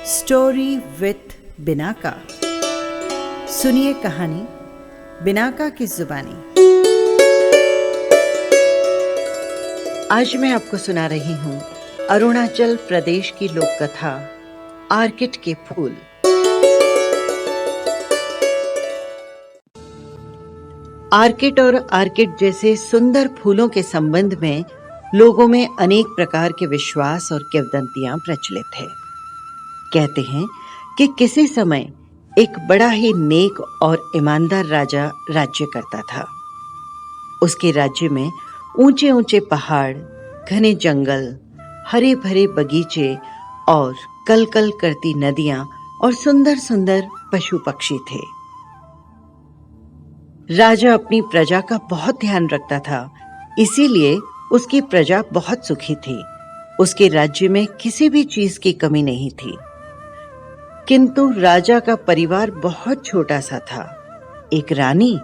Story with Binaca. सुनिए कहानी Binaca की जुबानी। आज मैं आपको सुना रही हूँ अरुणाचल प्रदेश की लोक कथा आर्किड के फूल। आर्किड और आर्किड जैसे सुंदर फूलों के संबंध में लोगों में अनेक प्रकार के विश्वास और किंवदंतियां प्रचलित है। कहते हैं कि किसी समय एक बड़ा ही नेक और ईमानदार राजा राज्य करता था। उसके राज्य में ऊंचे ऊंचे पहाड़, घने जंगल, हरे भरे बगीचे और कल कल करती नदियां और सुंदर सुंदर पशु पक्षी थे। राजा अपनी प्रजा का बहुत ध्यान रखता था, इसीलिए उसकी प्रजा बहुत सुखी थी। उसके राज्य में किसी भी चीज की कमी नहीं थी। किंतु राजा का परिवार बहुत छोटा सा था, एक रानी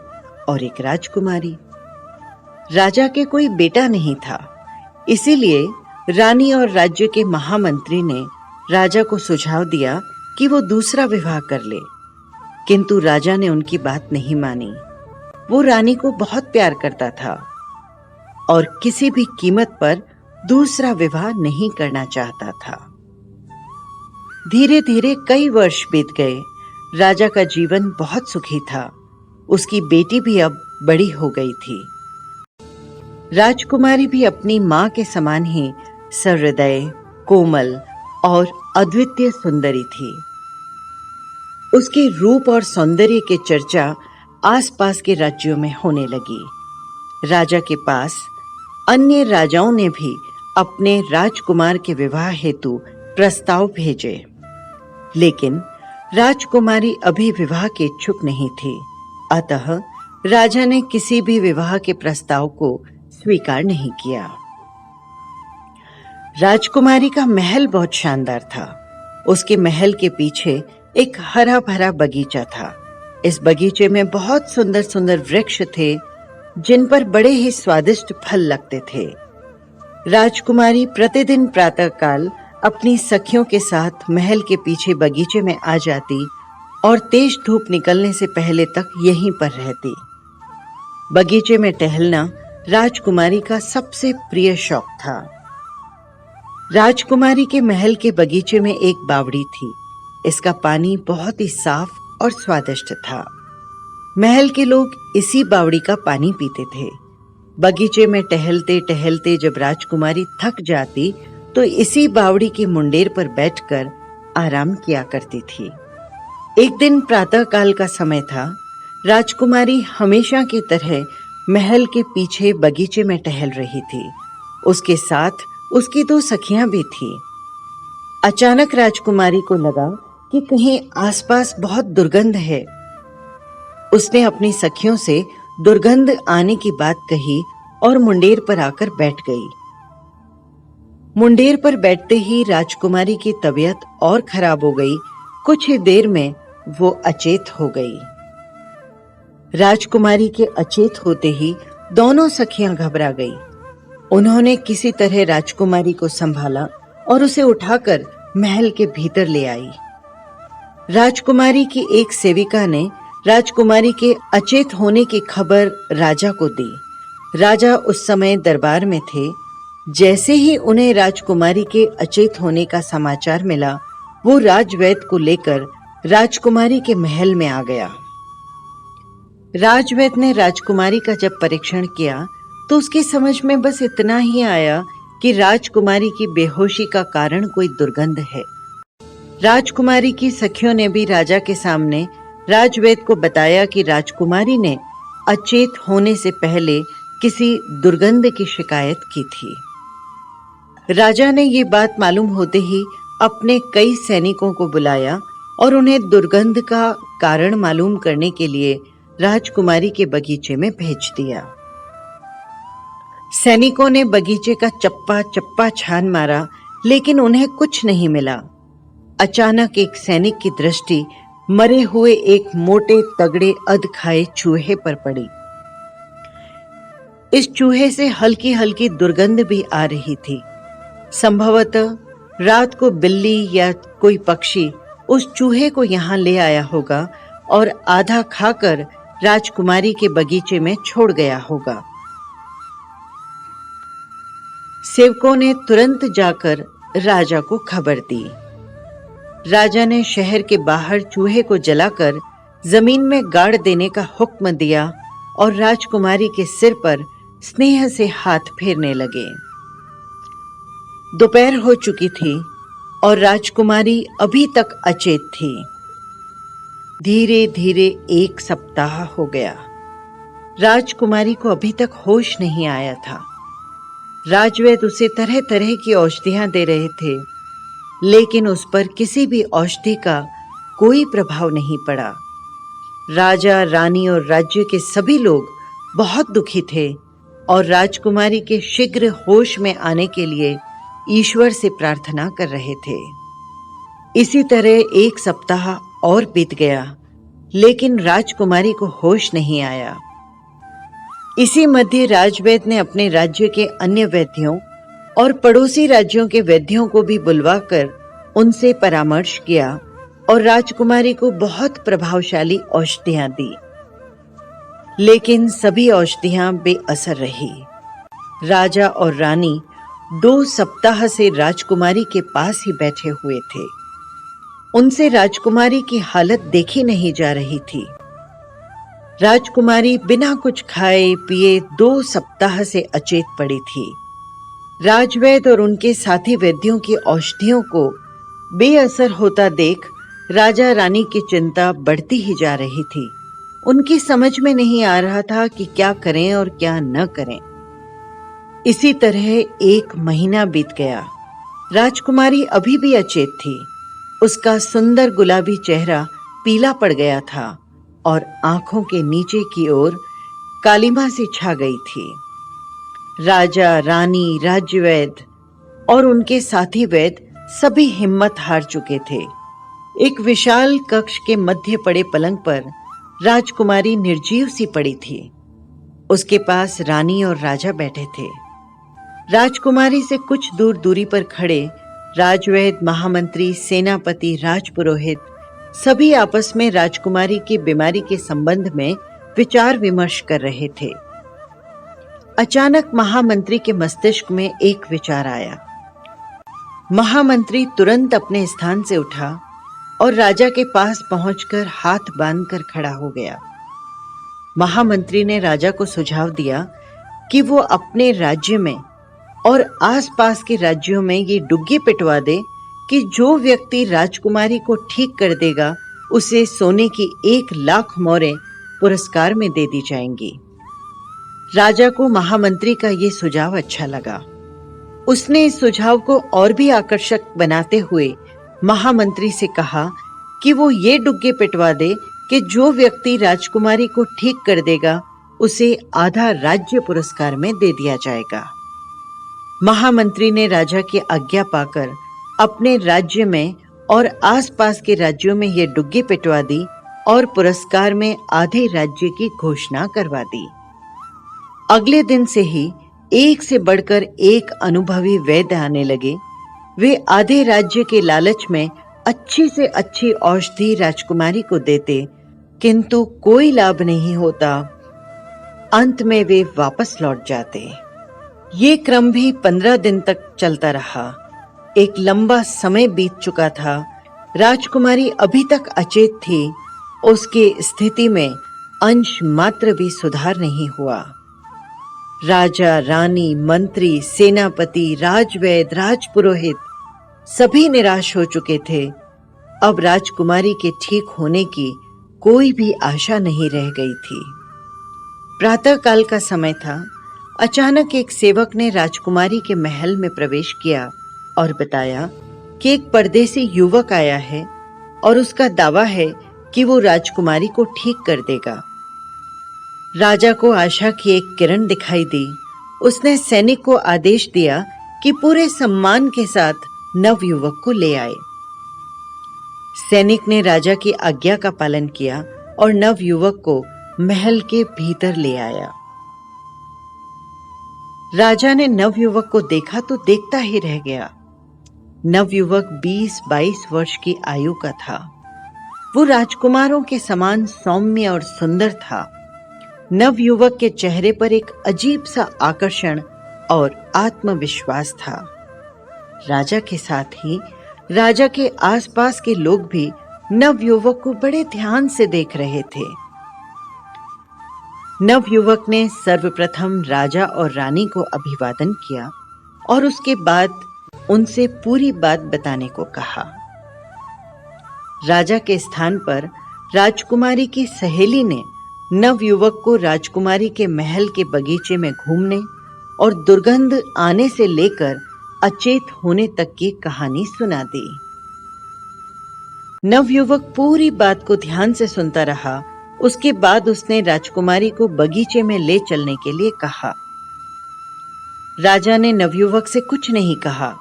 और एक राजकुमारी। राजा के कोई बेटा नहीं था, इसीलिए रानी और राज्य के महामंत्री ने राजा को सुझाव दिया कि वो दूसरा विवाह कर ले। किंतु राजा ने उनकी बात नहीं मानी। वो रानी को बहुत प्यार करता था और किसी भी कीमत पर दूसरा विवाह नहीं करना चाहता था। धीरे धीरे कई वर्ष बीत गए। राजा का जीवन बहुत सुखी था। उसकी बेटी भी अब बड़ी हो गई थी। राजकुमारी भी अपनी मां के समान ही सहृदय, कोमल और अद्वितीय सुंदरी थी। उसके रूप और सौंदर्य की चर्चा आसपास के राज्यों में होने लगी। राजा के पास अन्य राजाओं ने भी अपने राजकुमार के विवाह हेतु प्रस्ताव भेजे, लेकिन राजकुमारी अभी विवाह के इच्छुक नहीं थी। अतः राजा ने किसी भी विवाह के प्रस्ताव को स्वीकार नहीं किया। राजकुमारी का महल बहुत शानदार था। उसके महल के पीछे एक हरा भरा बगीचा था। इस बगीचे में बहुत सुंदर सुंदर वृक्ष थे, जिन पर बड़े ही स्वादिष्ट फल लगते थे। राजकुमारी प्रतिदिन प्रातःकाल अपनी सखियों के साथ महल के पीछे बगीचे में आ जाती और तेज धूप निकलने से पहले तक यहीं पर रहती। बगीचे में टहलना राजकुमारी का सबसे प्रिय शौक था। राजकुमारी के महल के बगीचे में एक बावड़ी थी। इसका पानी बहुत ही साफ और स्वादिष्ट था। महल के लोग इसी बावड़ी का पानी पीते थे। बगीचे में टहलते टहलते जब राजकुमारी थक जाती तो इसी बावड़ी की मुंडेर पर बैठकर आराम किया करती थी। एक दिन प्रातःकाल का समय था। राजकुमारी हमेशा की तरह महल के पीछे बगीचे में टहल रही थी। उसके साथ उसकी दो सखियां भी थीं। अचानक राजकुमारी को लगा कि कहीं आसपास बहुत दुर्गंध है। उसने अपनी सखियों से दुर्गंध आने की बात कही और मुंडेर पर आकर बैठ गई। मुंडेर पर बैठते ही राजकुमारी की तबीयत और खराब हो गई। कुछ ही देर में वो अचेत हो गई। राजकुमारी के अचेत होते ही दोनों सखियां घबरा गई। उन्होंने किसी तरह राजकुमारी को संभाला और उसे उठाकर महल के भीतर ले आई। राजकुमारी की एक सेविका ने राजकुमारी के अचेत होने की खबर राजा को दी। राजा उस समय दरबार में थे। जैसे ही उन्हें राजकुमारी के अचेत होने का समाचार मिला, वो राजवैद्य को लेकर राजकुमारी के महल में आ गया। राजवैद्य ने राजकुमारी का जब परीक्षण किया तो उसकी समझ में बस इतना ही आया कि राजकुमारी की बेहोशी का कारण कोई दुर्गंध है। राजकुमारी की सखियों ने भी राजा के सामने राजवैद्य को बताया कि राजकुमारी ने अचेत होने से पहले किसी दुर्गंध की शिकायत की थी। राजा ने ये बात मालूम होते ही अपने कई सैनिकों को बुलाया और उन्हें दुर्गंध का कारण मालूम करने के लिए राजकुमारी के बगीचे में भेज दिया। सैनिकों ने बगीचे का चप्पा चप्पा छान मारा, लेकिन उन्हें कुछ नहीं मिला। अचानक एक सैनिक की दृष्टि मरे हुए एक मोटे तगड़े अध खाए चूहे पर पड़ी। इस चूहे से हल्की हल्की दुर्गंध भी आ रही थी। संभवतः रात को बिल्ली या कोई पक्षी उस चूहे को यहाँ ले आया होगा और आधा खाकर राजकुमारी के बगीचे में छोड़ गया होगा। सेवकों ने तुरंत जाकर राजा को खबर दी। राजा ने शहर के बाहर चूहे को जलाकर जमीन में गाड़ देने का हुक्म दिया और राजकुमारी के सिर पर स्नेह से हाथ फेरने लगे। दोपहर हो चुकी थी और राजकुमारी अभी तक अचेत थी। धीरे धीरे 1 सप्ताह हो गया। राजकुमारी को अभी तक होश नहीं आया था। राजवैद्य उसे तरह तरह की औषधियां दे रहे थे, लेकिन उस पर किसी भी औषधि का कोई प्रभाव नहीं पड़ा। राजा, रानी और राज्य के सभी लोग बहुत दुखी थे और राजकुमारी के शीघ्र होश में आने के लिए ईश्वर से प्रार्थना कर रहे थे। इसी तरह 1 सप्ताह और बीत गया, लेकिन राजकुमारी को होश नहीं आया। इसी मध्य राजवैद्य ने अपने राज्य के अन्य वैद्यों और पड़ोसी राज्यों के वैद्यों को भी बुलवाकर उनसे परामर्श किया और राजकुमारी को बहुत प्रभावशाली औषधियां दी, लेकिन सभी औषधियां बेअसर रही। राजा और रानी 2 सप्ताह से राजकुमारी के पास ही बैठे हुए थे। उनसे राजकुमारी की हालत देखी नहीं जा रही थी। राजकुमारी बिना कुछ खाए पिए 2 सप्ताह से अचेत पड़ी थी। राजवैद्य और उनके साथी वैद्यों की औषधियों को बेअसर होता देख राजा रानी की चिंता बढ़ती ही जा रही थी। उनकी समझ में नहीं आ रहा था कि क्या करें और क्या न करें। इसी तरह 1 महीना बीत गया। राजकुमारी अभी भी अचेत थी। उसका सुंदर गुलाबी चेहरा पीला पड़ गया था और आंखों के नीचे की ओर कालिमा सी छा गई थी। राजा, रानी, राज्यवैद्य और उनके साथी वैद्य सभी हिम्मत हार चुके थे। एक विशाल कक्ष के मध्य पड़े पलंग पर राजकुमारी निर्जीव सी पड़ी थी। उसके पास रानी और राजा बैठे थे। राजकुमारी से कुछ दूर दूरी पर खड़े राजवैद्य, महामंत्री, सेनापति, राजपुरोहित सभी आपस में राजकुमारी की बीमारी के संबंध में विचार विमर्श कर रहे थे। अचानक महामंत्री के मस्तिष्क में एक विचार आया। महामंत्री तुरंत अपने स्थान से उठा और राजा के पास पहुंचकर हाथ बांधकर खड़ा हो गया। महामंत्री ने राजा को सुझाव दिया कि वो अपने राज्य में और आसपास के राज्यों में ये डुग्गी पिटवा दे कि जो व्यक्ति राजकुमारी को ठीक कर देगा उसे सोने की 1,00,000 मोहरें पुरस्कार में दे दी जाएंगी। राजा को महामंत्री का ये सुझाव अच्छा लगा। उसने इस सुझाव को और भी आकर्षक बनाते हुए महामंत्री से कहा कि वो ये डुग्गे पिटवा दे कि जो व्यक्ति राजकुमारी को ठीक कर देगा उसे आधा राज्य पुरस्कार में दे दिया जाएगा। महामंत्री ने राजा की आज्ञा पाकर अपने राज्य में और आसपास के राज्यों में ये डुग्गी पिटवा दी और पुरस्कार में आधे राज्य की घोषणा करवा दी। अगले दिन से ही एक से बढ़कर एक अनुभवी वैद्य आने लगे। वे आधे राज्य के लालच में अच्छी से अच्छी औषधि राजकुमारी को देते, किंतु कोई लाभ नहीं होता। अंत में वे वापस लौट जाते। ये क्रम भी 15 दिन तक चलता रहा। एक लंबा समय बीत चुका था। राजकुमारी अभी तक अचेत थी। उसकी स्थिति में अंश मात्र भी सुधार नहीं हुआ। राजा, रानी, मंत्री, सेनापति, राजवैद्य, राजपुरोहित सभी निराश हो चुके थे। अब राजकुमारी के ठीक होने की कोई भी आशा नहीं रह गई थी। प्रातः काल का समय था। अचानक एक सेवक ने राजकुमारी के महल में प्रवेश किया और बताया कि एक परदेसी युवक आया है और उसका दावा है कि वो राजकुमारी को ठीक कर देगा। राजा को आशा की एक किरण दिखाई दी। उसने सैनिक को आदेश दिया कि पूरे सम्मान के साथ नवयुवक को ले आए। सैनिक ने राजा की आज्ञा का पालन किया और नवयुवक को महल के भीतर ले आया। राजा ने नवयुवक को देखा तो देखता ही रह गया। नवयुवक 20-22 वर्ष की आयु का था। वो राजकुमारों के समान सौम्य और सुंदर था। नवयुवक के चेहरे पर एक अजीब सा आकर्षण और आत्मविश्वास था। राजा के साथ ही राजा के आसपास के लोग भी नवयुवक को बड़े ध्यान से देख रहे थे। नवयुवक ने सर्वप्रथम राजा और रानी को अभिवादन किया और उसके बाद उनसे पूरी बात बताने को कहा। राजा के स्थान पर राजकुमारी की सहेली ने नवयुवक को राजकुमारी के महल के बगीचे में घूमने और दुर्गंध आने से लेकर अचेत होने तक की कहानी सुना दी। नवयुवक पूरी बात को ध्यान से सुनता रहा। उसके बाद उसने राजकुमारी को बगीचे में ले चलने के लिए कहा। राजा ने नवयुवक से कुछ नहीं कहा।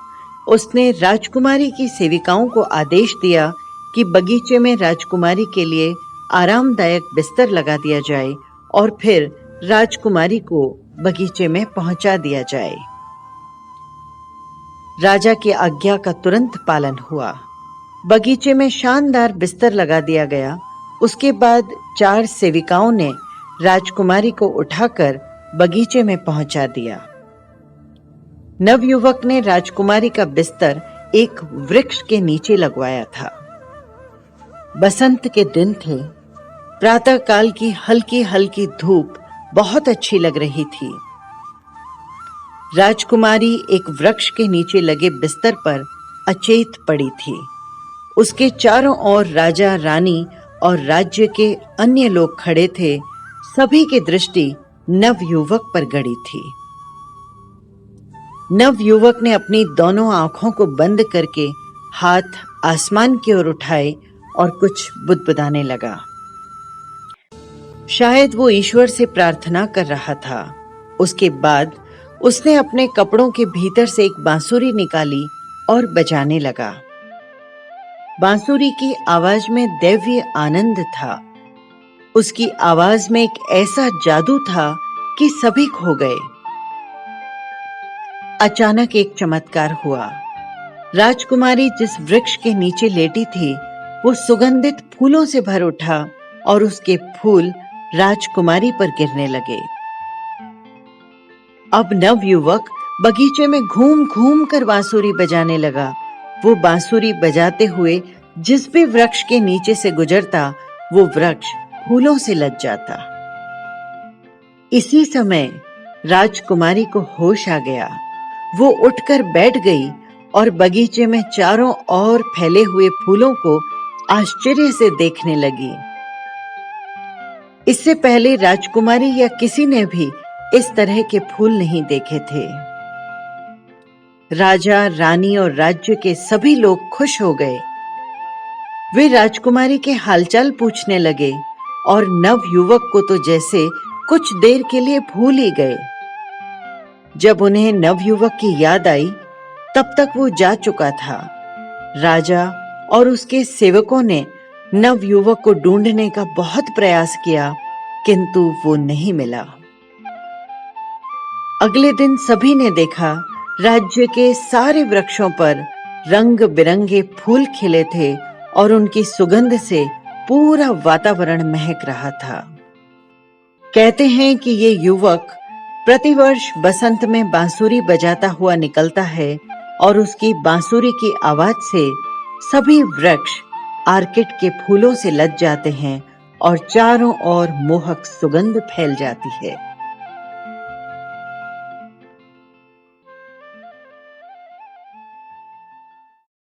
उसने राजकुमारी की सेविकाओं को आदेश दिया कि बगीचे में राजकुमारी के लिए आरामदायक बिस्तर लगा दिया जाए और फिर राजकुमारी को बगीचे में पहुंचा दिया जाए। राजा की आज्ञा का तुरंत पालन हुआ। बगीचे में शानदार बिस्तर लगा दिया गया। उसके बाद 4 सेविकाओं ने राजकुमारी को उठाकर बगीचे में पहुंचा दिया। नवयुवक ने राजकुमारी का बिस्तर एक वृक्ष के नीचे लगवाया था। बसंत के दिन थे। प्रातःकाल की हल्की हल्की धूप बहुत अच्छी लग रही थी। राजकुमारी एक वृक्ष के नीचे लगे बिस्तर पर अचेत पड़ी थी। उसके चारों ओर राजा, रानी और राज्य के अन्य लोग खड़े थे। सभी की दृष्टि नवयुवक पर गड़ी थी। नवयुवक ने अपनी दोनों आंखों को बंद करके हाथ आसमान की ओर उठाए और कुछ बुदबुदाने लगा। शायद वो ईश्वर से प्रार्थना कर रहा था। उसके बाद उसने अपने कपड़ों के भीतर से एक बांसुरी निकाली और बजाने लगा। बांसुरी की आवाज में दैवीय आनंद था। उसकी आवाज में एक ऐसा जादू था कि सभी खो गए। अचानक एक चमत्कार हुआ। राजकुमारी जिस वृक्ष के नीचे लेटी थी वो सुगंधित फूलों से भर उठा और उसके फूल राजकुमारी पर गिरने लगे। अब नवयुवक बगीचे में घूम घूम कर बांसुरी बजाने लगा। वो बांसुरी बजाते हुए जिस भी वृक्ष के नीचे से गुजरता वो वृक्ष फूलों से लद जाता। इसी समय राजकुमारी को होश आ गया। वो उठकर बैठ गई और बगीचे में चारों ओर फैले हुए फूलों को आश्चर्य से देखने लगी। इससे पहले राजकुमारी या किसी ने भी इस तरह के फूल नहीं देखे थे। राजा, रानी और राज्य के सभी लोग खुश हो गए। वे राजकुमारी के हालचाल पूछने लगे और नवयुवक को तो जैसे कुछ देर के लिए भूल ही गए। जब उन्हें नवयुवक की याद आई तब तक वो जा चुका था। राजा और उसके सेवकों ने नवयुवक को ढूंढने का बहुत प्रयास किया किंतु वो नहीं मिला। अगले दिन सभी ने देखा राज्य के सारे वृक्षों पर रंग बिरंगे फूल खिले थे और उनकी सुगंध से पूरा वातावरण महक रहा था। कहते हैं कि ये युवक प्रतिवर्ष बसंत में बांसुरी बजाता हुआ निकलता है और उसकी बांसुरी की आवाज से सभी वृक्ष आर्किड के फूलों से लद जाते हैं और चारों ओर मोहक सुगंध फैल जाती है।